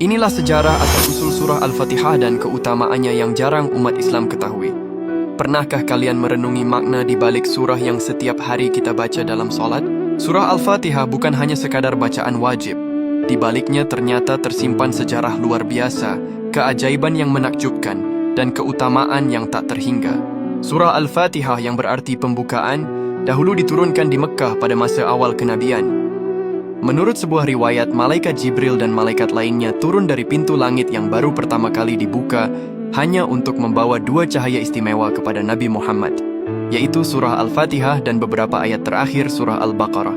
Inilah sejarah asal-usul surah Al-Fatihah dan keutamaannya yang jarang umat Islam ketahui. Pernahkah kalian merenungi makna di balik surah yang setiap hari kita baca dalam solat? Surah Al-Fatihah bukan hanya sekadar bacaan wajib. Di baliknya ternyata tersimpan sejarah luar biasa, keajaiban yang menakjubkan, dan keutamaan yang tak terhingga. Surah Al-Fatihah yang berarti pembukaan, dahulu diturunkan di Mekkah pada masa awal kenabian. Menurut sebuah riwayat, malaikat Jibril dan malaikat lainnya turun dari pintu langit yang baru pertama kali dibuka hanya untuk membawa dua cahaya istimewa kepada Nabi Muhammad, yaitu surah Al-Fatihah dan beberapa ayat terakhir surah Al-Baqarah.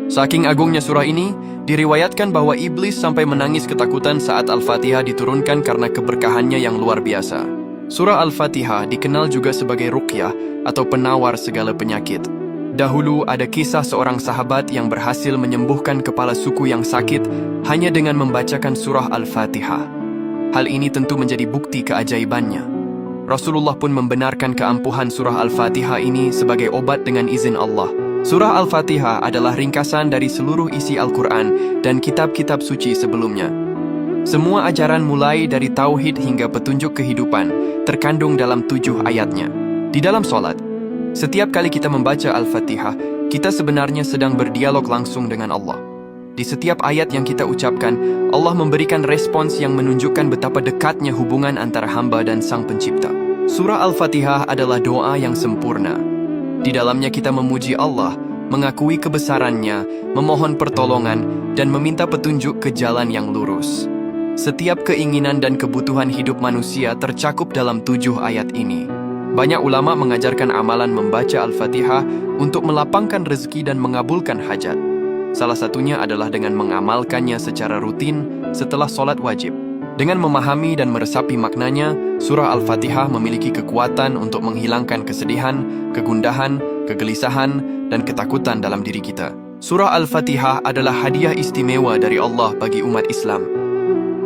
Saking agungnya surah ini, diriwayatkan bahwa iblis sampai menangis ketakutan saat Al-Fatihah diturunkan karena keberkahannya yang luar biasa. Surah Al-Fatihah dikenal juga sebagai ruqyah atau penawar segala penyakit. Dahulu ada kisah seorang sahabat yang berhasil menyembuhkan kepala suku yang sakit hanya dengan membacakan surah Al-Fatihah. Hal ini tentu menjadi bukti keajaibannya. Rasulullah pun membenarkan keampuhan surah Al-Fatihah ini sebagai obat dengan izin Allah. Surah Al-Fatihah adalah ringkasan dari seluruh isi Al-Quran dan kitab-kitab suci sebelumnya. Semua ajaran mulai dari tauhid hingga petunjuk kehidupan terkandung dalam 7 ayatnya. Di dalam solat, setiap kali kita membaca Al-Fatihah, kita sebenarnya sedang berdialog langsung dengan Allah. Di setiap ayat yang kita ucapkan, Allah memberikan respons yang menunjukkan betapa dekatnya hubungan antara hamba dan Sang Pencipta. Surah Al-Fatihah adalah doa yang sempurna. Di dalamnya kita memuji Allah, mengakui kebesarannya, memohon pertolongan, dan meminta petunjuk ke jalan yang lurus. Setiap keinginan dan kebutuhan hidup manusia tercakup dalam 7 ayat ini. Banyak ulama mengajarkan amalan membaca Al-Fatihah untuk melapangkan rezeki dan mengabulkan hajat. Salah satunya adalah dengan mengamalkannya secara rutin setelah solat wajib. Dengan memahami dan meresapi maknanya, surah Al-Fatihah memiliki kekuatan untuk menghilangkan kesedihan, kegundahan, kegelisahan, dan ketakutan dalam diri kita. Surah Al-Fatihah adalah hadiah istimewa dari Allah bagi umat Islam.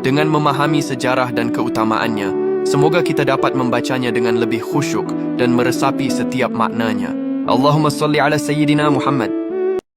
Dengan memahami sejarah dan keutamaannya, semoga kita dapat membacanya dengan lebih khusyuk dan meresapi setiap maknanya. Allahumma salli ala Sayyidina Muhammad.